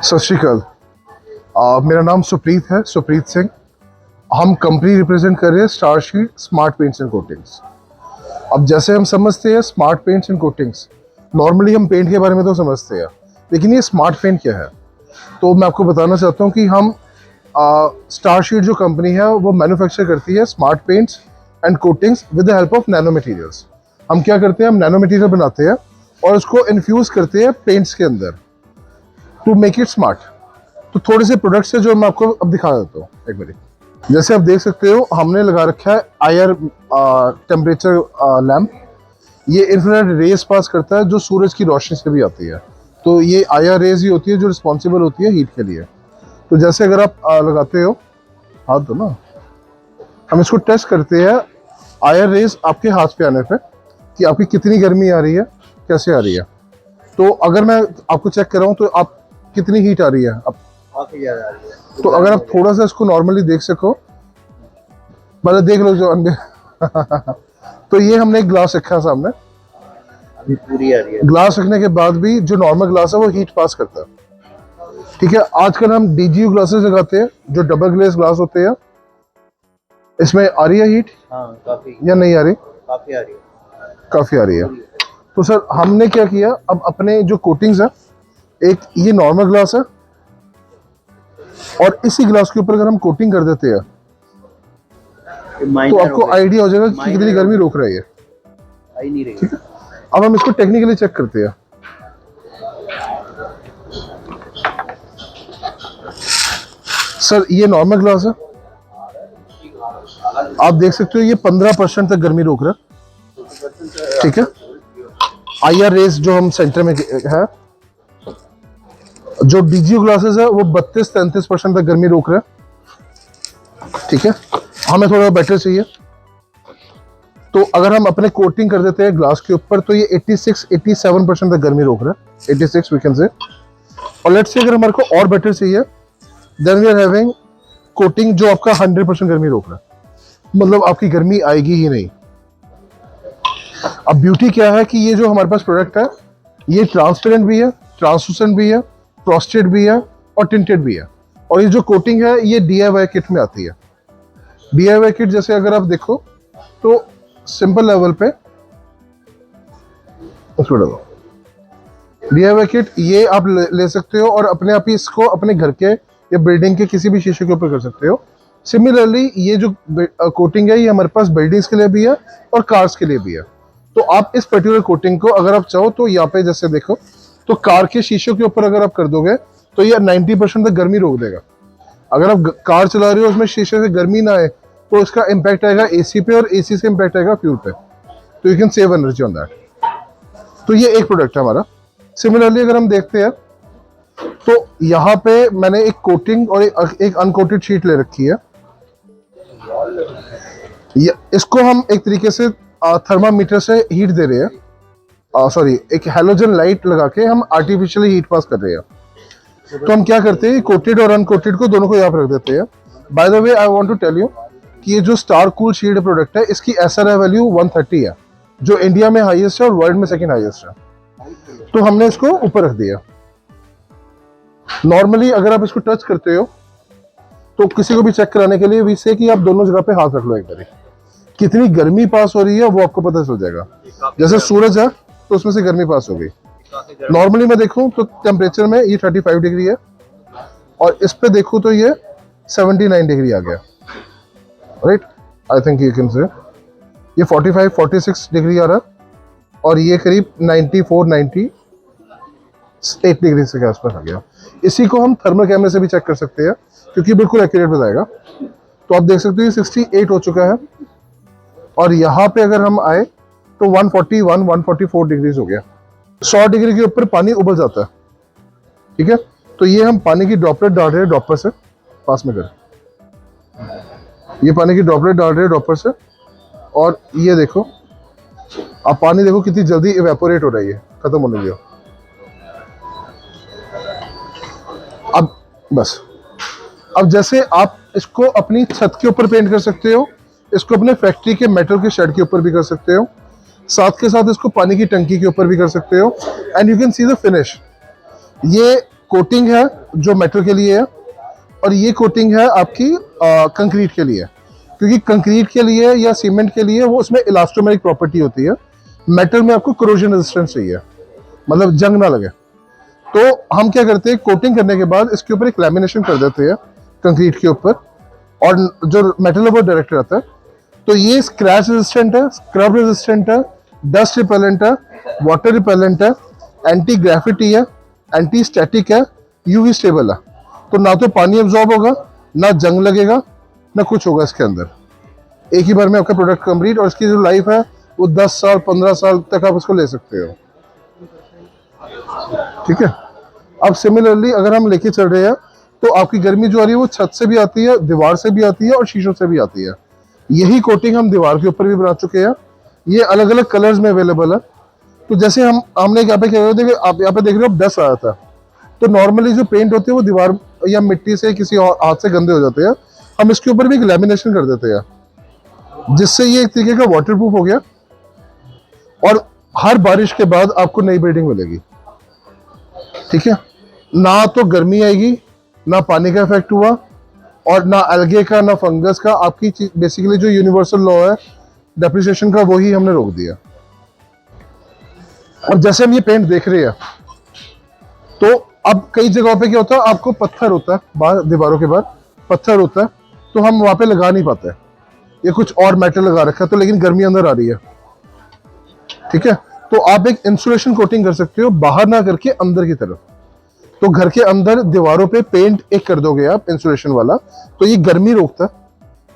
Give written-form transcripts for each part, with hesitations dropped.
सत श्री अकाल। मेरा नाम सुप्रीत है, सुप्रीत सिंह। हम कंपनी रिप्रेजेंट कर रहे हैं स्टारशीट स्मार्ट पेंट्स एंड कोटिंग्स। अब जैसे हम समझते हैं smart paints and coatings, normally हम पेंट के बारे में तो समझते हैं, लेकिन ये स्मार्ट पेंट क्या है? तो मैं आपको बताना चाहता हूँ कि हम स्टारशीट जो कंपनी है वो मैन्युफैक्चर करती है smart paints and coatings with the help of nano materials. हम क्या करते हैं, हम नैनो मटेरियल बनाते हैं और उसको इन्फ्यूज़ करते हैं पेंट्स के अंदर टू मेक इट स्मार्ट। तो थोड़े से प्रोडक्ट्स है जो मैं आपको अब दिखा देता हूँ एक बार। जैसे आप देख सकते हो, हमने लगा रखा है आईआर टेम्परेचर लैम्प। ये इंफ्रारेड रेज पास करता है जो सूरज की रोशनी से भी आती है। तो ये आईआर रेज ही होती है जो रिस्पॉन्सिबल होती है हीट के लिए। तो जैसे अगर आप लगाते हो हाथ दो ना, हम इसको टेस्ट करते हैं आईआर रेज आपके हाथ पे आने पे कि आपकी कितनी गर्मी आ रही है, कैसे आ रही है। तो अगर मैं आपको चेक कर रहा हूँ तो आप कितनी हीट आ रही है अब? काफी ज्यादा आ रही है। तो अगर आप थोड़ा सा इसको नॉर्मली देख सको, मतलब देख लो जो अंदर तो ये हमने एक ग्लास रखा है सामने, अभी पूरी आ रही है। ग्लास रखने के बाद भी जो नॉर्मल ग्लास है वो हीट पास करता है। ठीक है, आजकल हम डीजीयू ग्लासेस लगाते हैं जो डबल ग्लेस ग्लास होते हैं। इसमें आ रही है हीट? हाँ, काफी या नहीं आ रही? काफी आ रही है। काफी आ रही है। तो सर हमने क्या किया, अब अपने जो कोटिंग्स है, एक ये नॉर्मल ग्लास है और इसी ग्लास के ऊपर अगर हम कोटिंग कर देते हैं तो आपको आइडिया हो जाएगा कि कितनी गर्मी रोक रही है। आ ही नहीं रही। ठीक है, अब हम इसको टेक्निकली चेक करते हैं। सर ये नॉर्मल ग्लास है, आप देख सकते हो ये 15% तक गर्मी रोक रहा है। ठीक है, आईआर रेस जो हम सेंटर में है, जो डीजीयू ग्लासेस है वो 32-33% तक गर्मी रोक रहा है। ठीक है, हमें थोड़ा बेटर चाहिए। तो अगर हम अपने कोटिंग कर देते हैं ग्लास के ऊपर तो ये 86-87% तक गर्मी रोक रहा है, 86 वी कैन से। और लेट्स से अगर हमारे को और बेटर चाहिए, then we are having coating जो आपका 100% गर्मी रोक रहा है, मतलब आपकी गर्मी आएगी ही नहीं। अब ब्यूटी क्या है कि ये जो हमारे पास प्रोडक्ट है ये ट्रांसपेरेंट भी है, ट्रांसलूसेंट भी है, फ्रॉस्टेड भी है और टिंटेड भी है। और ये जो कोटिंग है ये डीआईवाई किट में आती है। डीआईवाई किट जैसे अगर आप देखो तो सिंपल लेवल पे उसको डालो डीआईवाई किट, ये आप ले सकते हो और अपने आप ही इसको अपने घर के या बिल्डिंग के किसी भी शीशे के ऊपर कर सकते हो। सिमिलरली ये जो कोटिंग है ये हमारे पास बिल्डिंग्स के लिए भी है और कार्स के लिए भी है। तो आप इस पर्टिकुलर कोटिंग को अगर आप चाहो तो यहाँ पे जैसे देखो तो कार के शीशों के ऊपर अगर आप कर दोगे तो ये 90% तक गर्मी रोक देगा। अगर आप कार चला रहे हो उसमें शीशे से गर्मी ना आए तो इसका इम्पैक्ट आएगा एसी पे और एसी से इम्पैक्ट आएगा फ्यूल पे। तो you can save energy on that. तो ये एक प्रोडक्ट है हमारा। सिमिलरली अगर हम देखते हैं तो यहाँ पे मैंने एक कोटिंग और एक अनकोटेड शीट ले रखी है। इसको हम एक तरीके से थर्मामीटर से हीट दे रहे हैं, सॉरी एक हैलोजन लाइट लगा के हम आर्टिफिशियली हीट पास कर रहे हैं। तो हम क्या करते हैं, कोटेड और अनकोटेड को दोनों को यहाँ पर रख देते हैं। By the way I want to tell you कि ये जो स्टार कूल शील्ड प्रोडक्ट है इसकी एसआरआई वैल्यू 130 है जो इंडिया में हाईएस्ट है और वर्ल्ड में सेकंड हाईएस्ट है। तो हमने इसको ऊपर रख दिया। नॉर्मली अगर आप इसको टच करते हो तो किसी को भी चेक कराने के लिए वी से कि आप दोनों जगह पे हाथ रख लो, एक बार कितनी गर्मी पास हो रही है वो आपको पता चल जाएगा। जैसे सूरज है तो उसमें से गर्मी पास हो गई। नॉर्मली मैं देखूं तो टेम्परेचर में ये 35 डिग्री है और इस पे देखूं तो ये 79 डिग्री आ गया। Right, I think you can say ये 45-46 डिग्री आ रहा है और ये करीब 94-98 डिग्री से के आसपास आ गया। इसी को हम थर्मल कैमरे से भी चेक कर सकते हैं क्योंकि बिल्कुल एक्यूरेट बताएगा। तो आप देख सकते हो 68 हो चुका है और यहाँ पे अगर हम आए तो 141-144 डिग्रीज हो गया। 100 डिग्री के ऊपर पानी उबल जाता है। ठीक है, तो ये हम पानी की ड्रॉपलेट डाल रहे हैं ड्रॉपर से, पास में कर, ये पानी की ड्रॉपलेट डाल रहे हैं ड्रॉपर से और ये देखो आप पानी देखो कितनी जल्दी इवेपोरेट हो रही है, खत्म होने लगी। अब बस, अब जैसे आप इसको अपनी छत के ऊपर पेंट कर सकते हो, इसको अपने फैक्ट्री के मेटल के शेड के ऊपर भी कर सकते हो, साथ के साथ इसको पानी की टंकी के ऊपर भी कर सकते हो and you can see the finish. ये कोटिंग है जो मेटल के लिए है, और ये कोटिंग है आपकी कंक्रीट के लिए। क्योंकि कंक्रीट के लिए या सीमेंट के लिए वो उसमें इलास्टोमेरिक प्रॉपर्टी होती है, मेटल में आपको करोजन रेजिस्टेंस चाहिए, मतलब जंग ना लगे। तो हम क्या करते हैं, कोटिंग करने के बाद इसके ऊपर एक लैमिनेशन कर देते हैं कंक्रीट के ऊपर, और जो मेटल है वो डायरेक्ट रहता है। तो ये स्क्रैच रेजिस्टेंट है, स्क्रब रेजिस्टेंट है, डस्ट रिपेलेंट है, वाटर रिपेलेंट है, एंटी ग्रेविटी है, एंटी स्टैटिक है, यूवी स्टेबल है। तो ना तो पानी एब्जॉर्ब होगा, ना जंग लगेगा, ना कुछ होगा इसके अंदर। एक ही बार में आपका प्रोडक्ट कंप्लीट, और इसकी जो लाइफ है वो 10 साल 15 साल तक आप इसको ले सकते हो। ठीक है। अब सिमिलरली अगर हम लेके चल रहे हैं, तो आपकी गर्मी जो आ रही है वो छत से भी आती है, दीवार से भी आती है, और शीशों से भी आती है। यही कोटिंग हम दीवार के ऊपर भी बना चुके हैं। ये अलग अलग कलर्स में अवेलेबल है। तो जैसे हमने यहाँ पे क्या देखिए, आप यहाँ पे देख रहे हो डस्ट आया था, तो नॉर्मली जो पेंट होते हैं वो दीवार या मिट्टी से किसी और हाथ से गंदे हो जाते हैं। हम इसके ऊपर भी एक लैमिनेशन कर देते हैं, जिससे ये एक तरीके का वाटरप्रूफ हो गया, और हर बारिश के बाद आपको नई बिल्डिंग मिलेगी। ठीक है। ना तो गर्मी आएगी, ना पानी का इफेक्ट हुआ, और ना अलगे का, ना फंगस का। आपकी बेसिकली जो यूनिवर्सल लॉ है डेप्रिसिएशन का, वही हमने रोक दिया। और जैसे हम ये पेंट देख रहे हैं, तो अब कई जगहों पे क्या होता है, आपको पत्थर होता है बाहर, दीवारों के बाहर पत्थर होता है, तो हम वहां पे लगा नहीं पाते, ये कुछ और मेटल लगा रखा है, तो लेकिन गर्मी अंदर आ रही है। ठीक है। तो आप एक इंसुलेशन कोटिंग कर सकते हो, बाहर ना करके अंदर की तरफ। तो घर के अंदर दीवारों पे पेंट एक कर दोगे आप इंसुलेशन वाला, तो ये गर्मी रोकता है,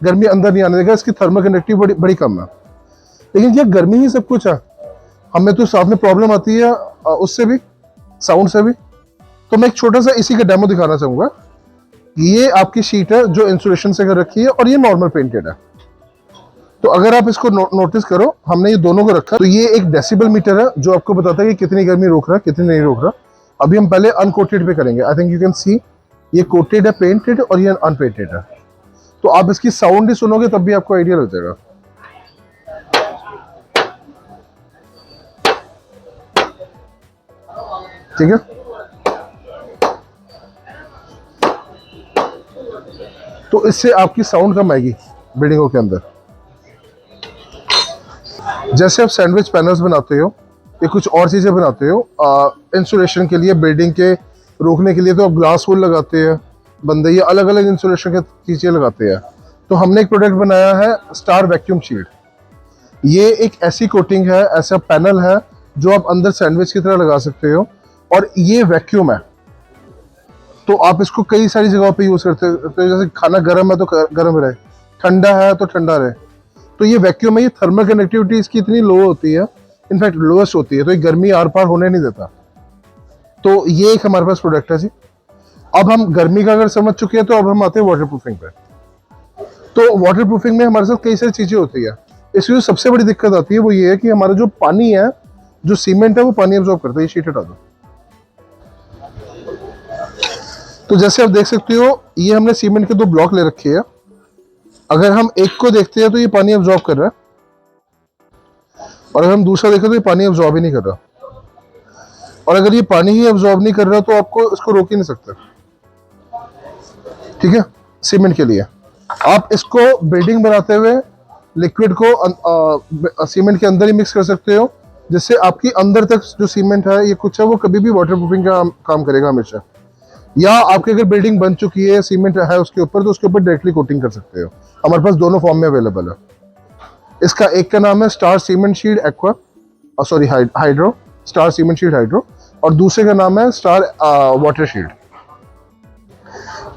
गर्मी अंदर नहीं आने देगा। इसकी थर्मल कंडक्टिविटी बड़ी कम है। लेकिन क्या गर्मी ही सब कुछ है? हमें तो साथ में प्रॉब्लम आती है उससे भी, साउंड से भी। तो मैं एक छोटा सा इसी का डेमो दिखाना चाहूंगा। ये आपकी शीट है जो इंसुलेशन से कर रखी है, और ये नॉर्मल पेंटेड है। तो अगर आप इसको नोटिस करो, हमने ये दोनों को रखा। तो ये एक डेसिबल मीटर है जो आपको बताता है कि कितनी गर्मी रोक रहा है, कितनी नहीं रोक रहा। अभी हम पहले अनकोटेड पे करेंगे। I think you can see, ये कोटेड है, पेंटेड, और ये अनपेंटेड है। तो आप इसकी साउंड ही सुनोगे तब भी आपको आइडिया लग जाएगा। ठीक है। तो इससे आपकी साउंड कम आएगी बिल्डिंगों के अंदर। जैसे आप सैंडविच पैनल्स बनाते हो या कुछ और चीजें बनाते हो इंसुलेशन के लिए, बिल्डिंग के रोकने के लिए, तो आप ग्लास वूल लगाते हैं बंदे, ये अलग अलग इंसुलेशन की चीजें लगाते हैं। तो हमने एक प्रोडक्ट बनाया है स्टार वैक्यूम शील्ड। ये एक ऐसी कोटिंग है, ऐसा पैनल है जो आप अंदर सैंडविच की तरह लगा सकते हो, और ये वैक्यूम है। तो आप इसको कई सारी जगहों पे यूज करते हो। तो जैसे खाना गर्म है तो गर्म रहे, ठंडा है तो ठंडा रहे। तो ये वैक्यूम है, ये थर्मल कंडक्टिविटी इसकी इतनी लो होती है, इनफैक्ट लोएस्ट होती है, तो ये गर्मी आर पार होने नहीं देता। तो ये एक हमारे पास प्रोडक्ट है जी। अब हम गर्मी का अगर समझ चुके हैं, तो अब हम आते हैं वाटर प्रूफिंग पे। तो वाटर प्रूफिंग में हमारे साथ कई सारी चीजें होती है। इसकी जो सबसे बड़ी दिक्कत आती है वो ये है कि हमारा जो पानी है, जो सीमेंट है, वो पानी एब्जॉर्ब करता है। ये शीट हटा दो। तो जैसे आप देख सकते हो, ये हमने सीमेंट के 2 ब्लॉक ले रखे हैं। अगर हम एक को देखते हैं तो ये पानी एब्जॉर्ब कर रहा है, और अगर हम दूसरा देखें तो ये पानी एब्जॉर्ब ही नहीं कर रहा। और अगर ये पानी ही एब्जॉर्ब नहीं कर रहा, तो आपको इसको रोक ही नहीं सकते। ठीक है। सीमेंट के लिए आप इसको बिल्डिंग बनाते हुए लिक्विड को सीमेंट के अंदर ही मिक्स कर सकते हो, जिससे आपकी अंदर तक जो सीमेंट है, ये कुछ है, वो कभी भी वाटर प्रूफिंग का काम करेगा हमेशा। या आपकी अगर बिल्डिंग बन चुकी है, सीमेंट है उसके ऊपर, तो उसके ऊपर डायरेक्टली कोटिंग कर सकते हो। हमारे पास दोनों फॉर्म में अवेलेबल है। इसका एक का नाम है star cement shield aqua, sorry hydro, star cement shield hydro, और दूसरे का नाम है स्टार वाटर शील्ड।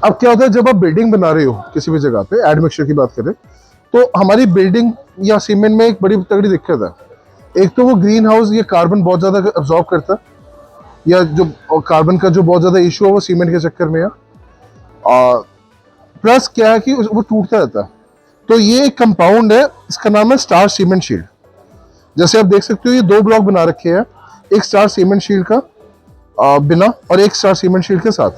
अब क्या होता है, जब आप बिल्डिंग बना रहे हो किसी भी जगह पे, एडमिक्सचर की बात करें, तो हमारी बिल्डिंग या सीमेंट में एक बड़ी तगड़ी दिक्कत है। एक तो वो ग्रीन हाउस, ये कार्बन बहुत ज्यादा अब्जॉर्ब करता है, या जो कार्बन का जो बहुत ज्यादा इशू है वो सीमेंट के चक्कर में है। प्लस क्या है कि वो टूटता रहता है। तो ये एक कंपाउंड है, इसका नाम है स्टार सीमेंट शील्ड। जैसे आप देख सकते हो, ये 2 ब्लॉक बना रखे हैं, एक स्टार सीमेंट शील्ड का बिना, और एक स्टार सीमेंट शील्ड के साथ।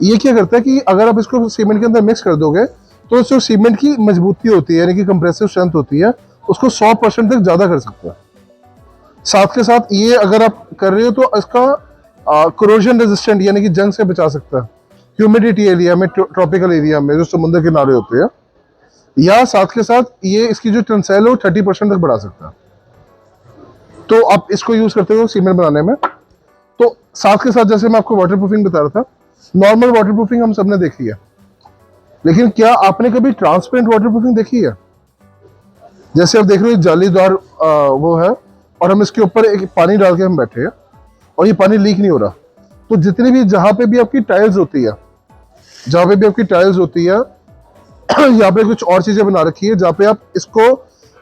ये क्या करता है कि अगर आप इसको सीमेंट के अंदर मिक्स कर दोगे, तो जो सीमेंट की मजबूती होती है, यानी कि कंप्रेसिव स्ट्रेंथ होती है, उसको 100% तक ज्यादा कर सकता है। साथ के साथ ये अगर आप कर रहे हो, तो इसका कोरोजन रेजिस्टेंट, यानी कि जंग से बचा सकता है। ह्यूमिडिटी एरिया में, ट्रॉपिकल एरिया में जो समुद्र किनारे होते हैं, या साथ के साथ ये इसकी जो टेंसाइल है वो 30% तक बढ़ा सकता है। तो आप इसको यूज करते हो सीमेंट बनाने में। तो साथ के साथ जैसे मैं आपको वाटरप्रूफिंग बता रहा था, नॉर्मल वाटरप्रूफिंग हम सबने देखी है, लेकिन क्या आपने कभी ट्रांसपेरेंट वाटरप्रूफिंग देखी है? जैसे आप देख रहे हो जालीदार वो है, और हम इसके ऊपर एक पानी डाल के हम बैठे हैं और ये पानी लीक नहीं हो रहा। तो जितनी भी जहां पे भी आपकी टाइल्स होती है, जहां पे भी आपकी टाइल्स होती है यहाँ पे कुछ और चीजें बना रखी है जहाँ पे आप इसको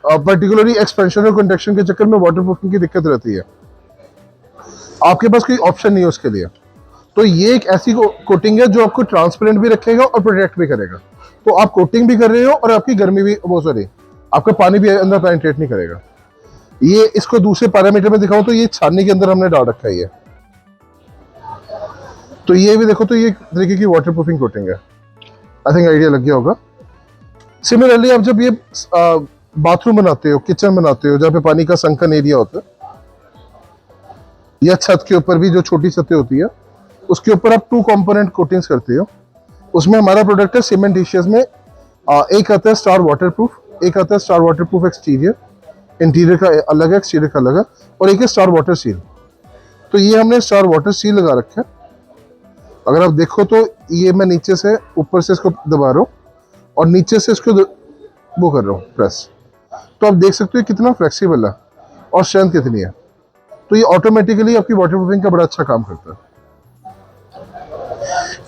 पर्टिकुलरली एक्सपेंशन और कंडक्शन के चक्कर में वाटरप्रूफिंग की दिक्कत रहती है, आपके पास कोई ऑप्शन नहीं है उसके लिए। तो ये एक ऐसी कोटिंग है जो आपको ट्रांसपेरेंट भी रखेगा और प्रोटेक्ट भी करेगा। तो आप कोटिंग भी कर रहे हो और आपकी गर्मी भी, वो सॉरी, आपका पानी भी अंदर पेनिट्रेट नहीं करेगा। ये इसको दूसरे पैरामीटर में दिखाऊं तो ये छाननी के अंदर हमने डाल रखा है ये। तो ये भी देखो, तो ये एक तरीके की वाटरप्रूफिंग कोटिंग है। आई थिंक आइडिया लग गया होगा। सिमिलरली आप जब ये बाथरूम बनाते हो, किचन बनाते हो, जहाँ पे पानी का संकन एरिया होता है, या छत के ऊपर भी जो छोटी छतें होती है, उसके ऊपर आप 2 कंपोनेंट कोटिंग्स करते हो। उसमें हमारा प्रोडक्ट है सीमेंटिशियस में, एक आता है स्टार वाटरप्रूफ, एक आता है स्टार वाटरप्रूफ एक्सटीरियर, इंटीरियर का अलग है, एक्सटीरियर का अलग है, और एक है स्टार वाटर सील। तो ये हमने स्टार वाटर सील लगा रखा है। अगर आप देखो तो ये मैं नीचे से ऊपर से इसको दबा रहा हूँ और नीचे से इसको वो कर रहा हूँ प्रेस, तो आप देख सकते हो कितना फ्लेक्सिबल है और स्ट्रेंथ कितनी है। तो ये ऑटोमेटिकली आपकी वाटरप्रूफिंग का बड़ा अच्छा काम करता है।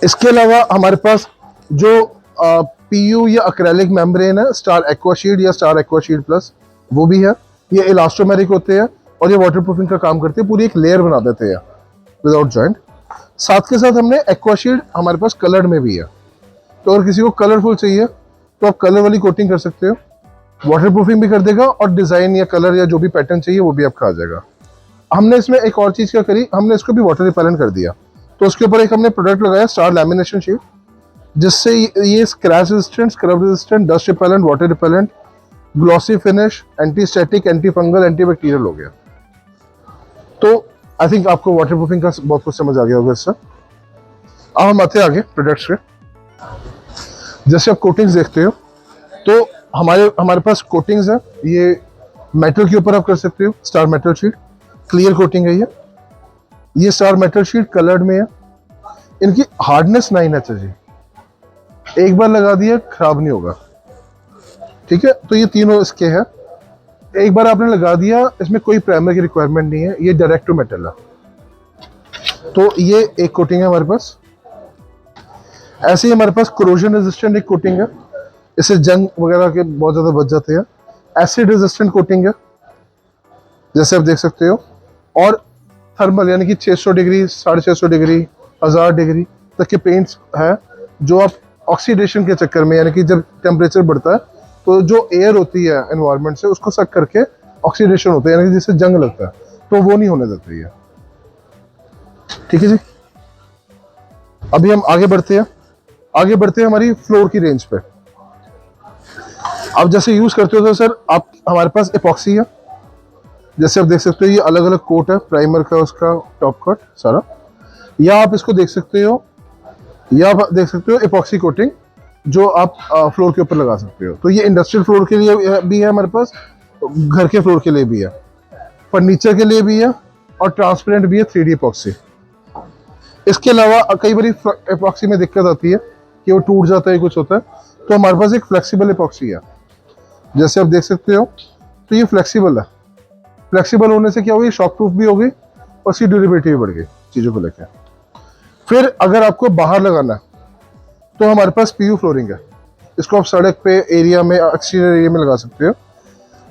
इसके अलावा हमारे पास जो पीयू या एक्रेलिक मेम्ब्रेन है, स्टार एक्वाशील्ड या स्टार एक्वाशील्ड प्लस, वो भी है। ये इलास्टोमेरिक होते हैं और ये वाटरप्रूफिंग का काम करते हैं, पूरी एक लेयर बना देते हैं विदाउट जॉइंट। साथ के साथ हमने एक्वाशील्ड हमारे पास कलर्ड में भी है। तो अगर किसी को कलरफुल चाहिए तो आप कलर वाली कोटिंग कर सकते हो, वाटरप्रूफिंग भी कर देगा और डिजाइन या कलर या जो भी पैटर्न चाहिए वो भी आपका आ जाएगा। हमने इसमें एक और चीज क्या करी, हमने इसको भी वाटर रिपेलेंट कर दिया। तो उसके ऊपर एक हमने प्रोडक्ट लगाया स्टार लैमिनेशन शीट, जिससे ये scratch resistant, scrub resistant, dust repellent, water repellent, glossy finish, anti static, anti fungal, anti bacterial हो गया। तो आई थिंक आपको वाटरप्रूफिंग का बहुत कुछ समझ आ गया होगा इससे। अब हम आते हैं आगे प्रोडक्ट्स के। जैसे आप कोटिंग्स देखते हो तो हमारे पास कोटिंग्स है। ये मेटल के ऊपर आप कर सकते हो, star metal sheet, clear coating है ये स्टार मेटल शीट कलर्ड में है। इनकी हार्डनेस 9H है जी, एक बार लगा दिया खराब नहीं होगा, ठीक है। तो ये तीनों इसके हैं, एक बार आपने लगा दिया, इसमें कोई प्राइमर की रिक्वायरमेंट नहीं है, ये डायरेक्ट टू मेटल है। तो ये एक कोटिंग है हमारे पास। ऐसे ही हमारे पास कोरोजन रेजिस्टेंट एक कोटिंग है, इससे जंग वगैरह के बहुत ज्यादा बच जाते हैं। एसिड रेजिस्टेंट कोटिंग है जैसे आप देख सकते हो, और थर्मल यानी कि 600 डिग्री, 650 डिग्री, 1000 डिग्री तक के पेंट्स है, जो आप ऑक्सीडेशन के चक्कर में, यानी कि जब टेम्परेचर बढ़ता है तो जो एयर होती है एनवायरनमेंट से उसको सक करके ऑक्सीडेशन होता है, यानी कि जिससे जंग लगता है, तो वो नहीं होने देती है, ठीक है जी। अभी हम आगे बढ़ते हैं हमारी फ्लोर की रेंज पे। आप जैसे यूज करते हो तो सर आप, हमारे पास एपॉक्सी है, जैसे आप देख सकते हो ये अलग अलग कोट है, प्राइमर का, उसका टॉप कोट सारा, या आप इसको देख सकते हो, एपॉक्सी कोटिंग जो आप फ्लोर के ऊपर लगा सकते हो। तो ये इंडस्ट्रियल फ्लोर के लिए भी है हमारे पास, घर के फ्लोर के लिए भी है, फर्नीचर के लिए भी है, और ट्रांसपेरेंट भी है 3D एपॉक्सी। इसके अलावा कई बार एपॉक्सी में दिक्कत आती है कि वो टूट जाता है, कुछ होता है, तो हमारे पास एक फ्लेक्सिबल एपॉक्सी है, जैसे आप देख सकते हो। तो ये फ्लेक्सिबल है, फ्लेक्सिबल होने से क्या होगी, शॉक प्रूफ भी होगी और उसकी ड्यूरेबिलिटी भी बढ़ गई चीज़ों को लेकर। फिर अगर आपको बाहर लगाना है तो हमारे पास पीयू फ्लोरिंग है, इसको आप सड़क पे एरिया में, एक्सटीरियर एरिया में लगा सकते हो।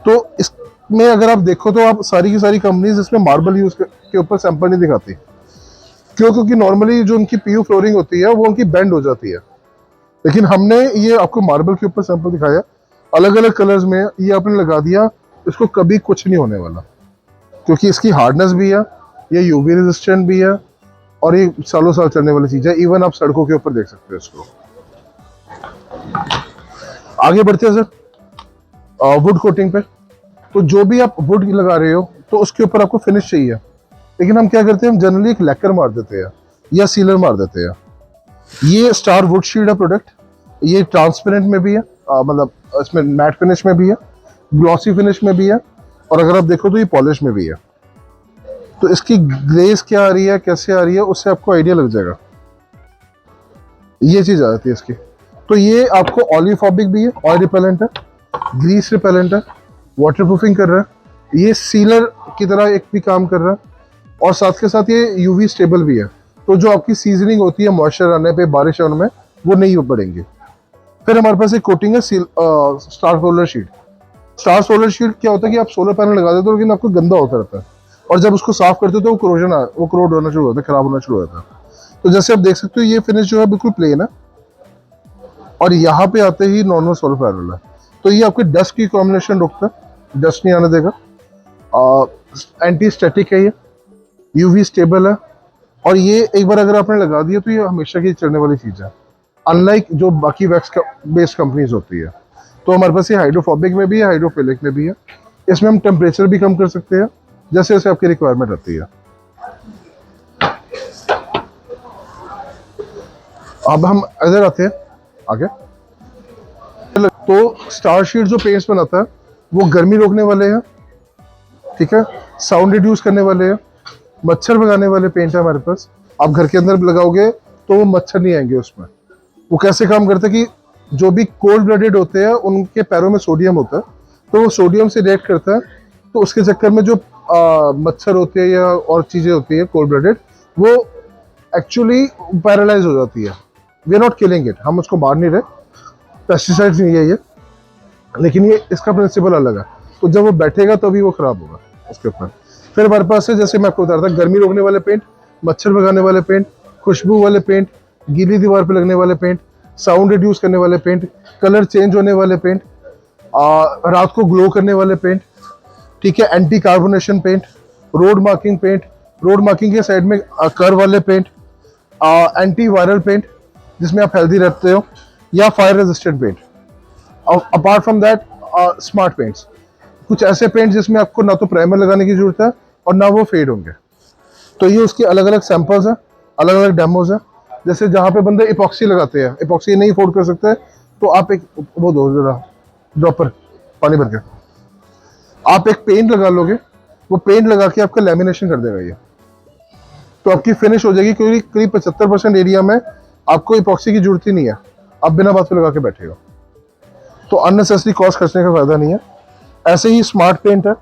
तो इसमें अगर आप देखो तो आप सारी की सारी कंपनीज इसमें मार्बल यूज के ऊपर सैंपल नहीं दिखाती, क्योंकि नॉर्मली जो उनकी पीयू फ्लोरिंग होती है वो उनकी बेंड हो जाती है, लेकिन हमने ये आपको मार्बल के ऊपर सैंपल दिखाया, अलग अलग कलर्स में, ये आपने लगा दिया, इसको कभी कुछ नहीं होने वाला, क्योंकि इसकी हार्डनेस भी है, ये यूवी रेजिस्टेंट भी है, और ये सालों साल चलने वाली चीज है। इवन आप सड़कों के ऊपर देख सकते हो इसको। आगे बढ़ते हैं सर वुड कोटिंग पे। तो जो भी आप वुड लगा रहे हो तो उसके ऊपर आपको फिनिश चाहिए, लेकिन हम क्या करते हैं, हम जनरली एक लैकर मार देते हैं या सीलर मार देते हैं। ये स्टार वुड शील्ड है प्रोडक्ट। ये ट्रांसपेरेंट में भी है, मतलब इसमें मैट फिनिश में भी है, ग्लॉसी फिनिश में भी है, और अगर आप देखो तो ये पॉलिश में भी है। तो इसकी ग्लेज क्या आ रही है, कैसे आ रही है, उससे आपको आइडिया लग जाएगा। ये चीज आ जाती है इसकी। तो ये आपको ऑलिफॉबिक भी है, ऑयल रिपेलेंट है, ग्रीस रिपेलेंट है, वाटर प्रूफिंग कर रहा है, ये सीलर की तरह एक भी काम कर रहा है, और साथ के साथ ये यूवी स्टेबल भी है। तो जो आपकी सीजनिंग होती है मॉइस्चर आने पे, बारिश आने में, वो नहीं बढ़ेंगे। फिर हमारे पास एक कोटिंग है star solar sheet. Star solar sheet क्या होता है कि आप सोलर पैनल लगा देते हो लेकिन आपको गंदा होता रहता है, और जब उसको साफ करते हो तो वो करोड होना शुरू होता है, खराब होना शुरू होता है। तो जैसे आप देख सकते हो ये फिनिश जो है बिल्कुल प्लेन है, और यहाँ पे आते ही नॉर्मल सोलर पैनल है। तो ये आपके डस्ट की कॉम्बिनेशन रोकता है, डस्ट नहीं आने देगा। एंटी स्टैटिक है, ये यूवी स्टेबल है, और ये एक बार अगर आपने लगा दिया तो ये हमेशा की चलने वाली चीज़ है, अनलाइक जो बाकी वैक्स बेस्ड कंपनीज होती है। तो हमारे पास ये हाइड्रोफोबिक में भी है, हाइड्रोफिलिक में भी है। इसमें हम टेम्परेचर भी कम कर सकते हैं जैसे जैसे आपकी रिक्वायरमेंट रहती है। अब हम इधर आते हैं आगे। तो स्टार शीट जो पेंट्स बनाता है वो गर्मी रोकने वाले हैं, ठीक है, साउंड रिड्यूस करने वाले हैं, मच्छर भगाने वाले पेंट है हमारे पास। आप घर के अंदर लगाओगे तो वो मच्छर नहीं आएंगे उसमें। वो कैसे काम करते हैं कि जो भी कोल्ड ब्लडेड होते हैं उनके पैरों में सोडियम होता है, तो वो सोडियम से रिएक्ट करता है, तो उसके चक्कर में जो मच्छर होते हैं या और चीज़ें होती है कोल्ड ब्लडेड, वो एक्चुअली पैरालाइज हो जाती है। We are not killing it, हम उसको मार नहीं रहे, पेस्टिसाइड्स नहीं है ये, लेकिन ये इसका प्रिंसिपल अलग है। तो जब वो बैठेगा तभी वो खराब होगा उसके ऊपर। फिर हमारे पास है, जैसे मैं आपको बता रहा था, गर्मी रोकने वाले पेंट, मच्छर भगाने वाले पेंट, खुशबू वाले पेंट, गीली दीवार पे लगने वाले पेंट, साउंड रिड्यूस करने वाले पेंट, कलर चेंज होने वाले पेंट, रात को ग्लो करने वाले पेंट, ठीक है, anti carbonation paint, road marking paint, road marking के साइड में कर वाले पेंट, एंटी वायरल पेंट जिसमें आप हेल्दी रहते हो, या fire resistant paint. Apart from that smart paints, कुछ ऐसे पेंट जिसमें आपको ना तो प्राइमर लगाने की जरूरत है और ना वो फेड होंगे। तो ये उसके अलग अलग सैंपल्स हैं, अलग अलग डेमोज हैं। जैसे जहाँ पे बंदे इपॉक्सी लगाते हैं, इपॉक्सी नहीं अफोर्ड कर सकते, तो आप एक वो दो जरा ड्रॉपर पानी भर के, आप एक पेंट लगा लोगे, वो पेंट लगा के आपका लेमिनेशन कर देगा ये, तो आपकी फिनिश हो जाएगी। क्योंकि करीब 75% एरिया में आपको इपॉक्सी की जरूरत ही नहीं है, आप बिना बात पे लगा के बैठेगा, तो अननेसेसरी कॉस्ट खर्चने का फायदा नहीं है। ऐसे ही स्मार्ट पेंट है,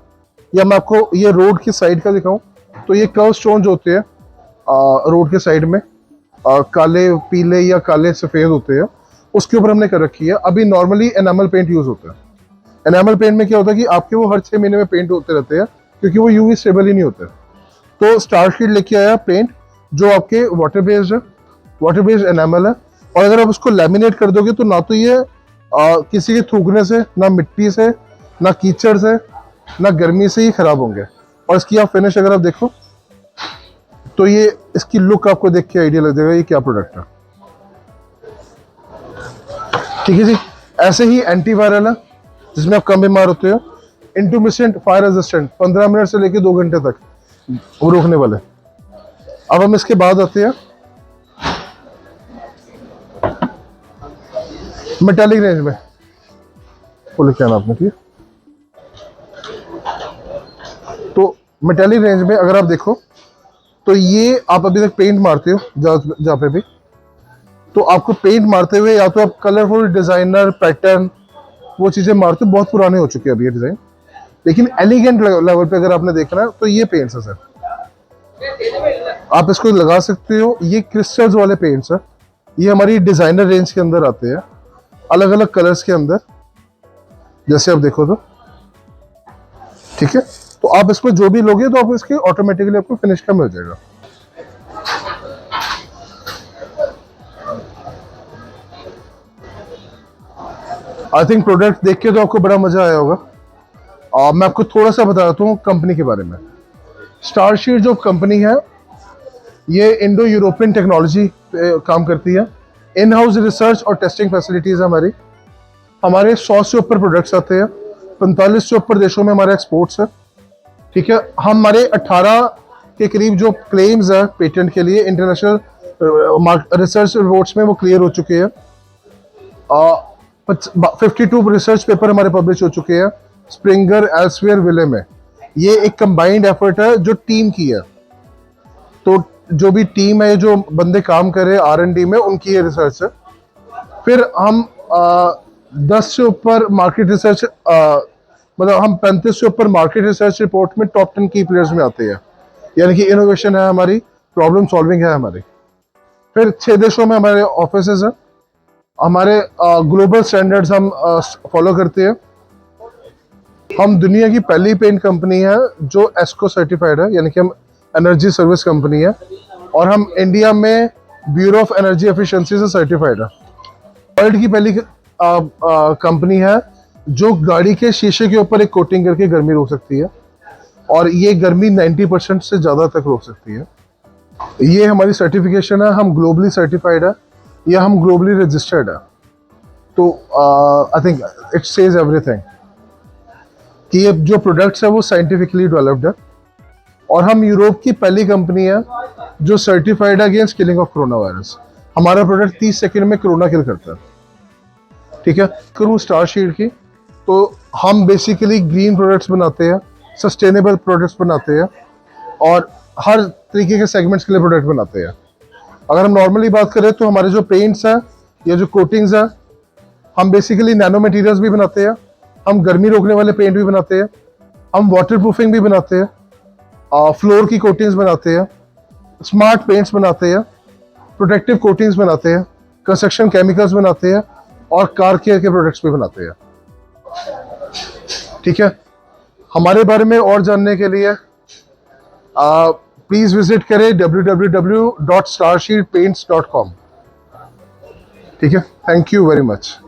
या मैं आपको ये रोड की साइड का दिखाऊं, तो ये कर्व स्टोन जो होते हैं रोड के साइड में, काले पीले या काले सफ़ेद होते हैं, उसके ऊपर हमने कर रखी है। अभी नॉर्मली एनामल पेंट यूज़ होता है। एनामल पेंट में क्या होता है कि आपके वो हर 6 महीने में पेंट होते रहते हैं, क्योंकि वो यूवी स्टेबल ही नहीं होते। तो स्टार शीट लेके आया पेंट जो आपके वाटर बेस्ड है, वाटर बेस्ड एनामल है, और अगर आप उसको लैमिनेट कर दोगे तो ना तो ये किसी के थूकने से, ना मिट्टी से, ना कीचड़ से, ना गर्मी से ही खराब होंगे। और इसकी आप फिनिश अगर आप देखो तो ये इसकी लुक आपको देख के आइडिया लग जाएगा ये क्या प्रोडक्ट है, ठीक है जी। ऐसे ही एंटीवायरल है जिसमें आप कम बीमार होते हो, इंटरमिटेंट फायर रेजिस्टेंट, 15 मिनट से लेकर 2 घंटे तक वो रोकने वाले। अब हम इसके बाद आते हैं मेटालिक रेंज में, बोले क्या नाम आपने, ठीक है। तो मेटालिक रेंज में अगर आप देखो तो ये आप अभी तक पेंट मारते हो जहाँ पे भी, तो आपको पेंट मारते हुए या तो आप कलरफुल डिजाइनर पैटर्न वो चीजें मारते हो, बहुत पुराने हो चुके हैं अभी ये डिजाइन, लेकिन एलिगेंट लेवल पे अगर आपने देखना है तो ये पेंट्स है सर, आप इसको लगा सकते हो। ये क्रिस्टल्स वाले पेंट्स है, ये हमारी डिजाइनर रेंज के अंदर आते हैं, अलग अलग कलर्स के अंदर, जैसे आप देखो तो, ठीक है। तो आप इसमें जो भी लोगे तो आप इसके ऑटोमेटिकली आपको फिनिश का मिल जाएगा। आई थिंक प्रोडक्ट देख के तो आपको बड़ा मजा आया होगा। मैं आपको थोड़ा सा बता देता हूँ कंपनी के बारे में। स्टार शीट जो कंपनी है ये इंडो यूरोपियन टेक्नोलॉजी पे काम करती है। इन हाउस रिसर्च और टेस्टिंग फैसिलिटीज है हमारी। हमारे 100 से ऊपर प्रोडक्ट्स आते हैं, 45 से ऊपर देशों में हमारे एक्सपोर्ट्स है, ठीक है। हमारे 18 के करीब जो क्लेम्स है पेटेंट के लिए इंटरनेशनल रिसर्च रिपोर्ट्स में वो क्लियर हो चुके हैं। 52 रिसर्च पेपर हमारे पब्लिश हो चुके हैं स्प्रिंगर, एल्सवेयर, विले में। ये एक कंबाइंड एफर्ट है जो टीम की है। तो जो भी टीम है, जो बंदे काम कर रहे हैं R&D में, उनकी ये रिसर्च है। फिर हम 10 से ऊपर मार्केट रिसर्च, मतलब हम 35 से ऊपर मार्केट रिसर्च रिपोर्ट में टॉप 10 की प्लेयर्स में आते हैं। यानी कि इनोवेशन है हमारी, प्रॉब्लम सॉल्विंग है हमारी। फिर 6 देशों में हमारे ऑफिसेज हैं। हमारे ग्लोबल स्टैंडर्ड्स हम फॉलो करते हैं। हम दुनिया की पहली पेंट कंपनी है जो एस्को सर्टिफाइड है, यानी कि हम एनर्जी सर्विस कंपनी है। और हम इंडिया में ब्यूरो ऑफ एनर्जी एफिशिएंसी से सर्टिफाइड है। वर्ल्ड की पहली कंपनी है जो गाड़ी के शीशे के ऊपर एक कोटिंग करके गर्मी रोक सकती है, और ये गर्मी 90% से ज़्यादा तक रोक सकती है। ये हमारी सर्टिफिकेशन है। हम ग्लोबली सर्टिफाइड है या हम ग्लोबली रजिस्टर्ड है। तो I think it says everything कि ये जो प्रोडक्ट्स है वो साइंटिफिकली डेवलप्ड है। और हम यूरोप की पहली कंपनी है जो सर्टिफाइड है against killing of corona virus. हमारा प्रोडक्ट 30 सेकंड में कोरोना किल करता है। ठीक है, करूँ स्टारशील्ड की, तो हम बेसिकली ग्रीन प्रोडक्ट्स बनाते हैं, सस्टेनेबल प्रोडक्ट्स बनाते हैं, और हर तरीके के सेगमेंट्स के लिए प्रोडक्ट बनाते हैं। अगर हम नॉर्मली बात करें तो हमारे जो पेंट्स हैं या जो कोटिंग्स हैं, हम बेसिकली नैनो मटेरियल्स भी बनाते हैं, हम गर्मी रोकने वाले पेंट भी बनाते हैं, हम वाटर प्रूफिंग भी बनाते हैं, फ्लोर की कोटिंग्स बनाते हैं, स्मार्ट पेंट्स बनाते हैं, प्रोटेक्टिव कोटिंग्स बनाते हैं, कंस्ट्रक्शन केमिकल्स बनाते हैं, और कार केयर के प्रोडक्ट्स भी बनाते हैं। ठीक है, हमारे बारे में और जानने के लिए प्लीज विजिट करें www.starshieldpaints.com। ठीक है, थैंक यू वेरी मच।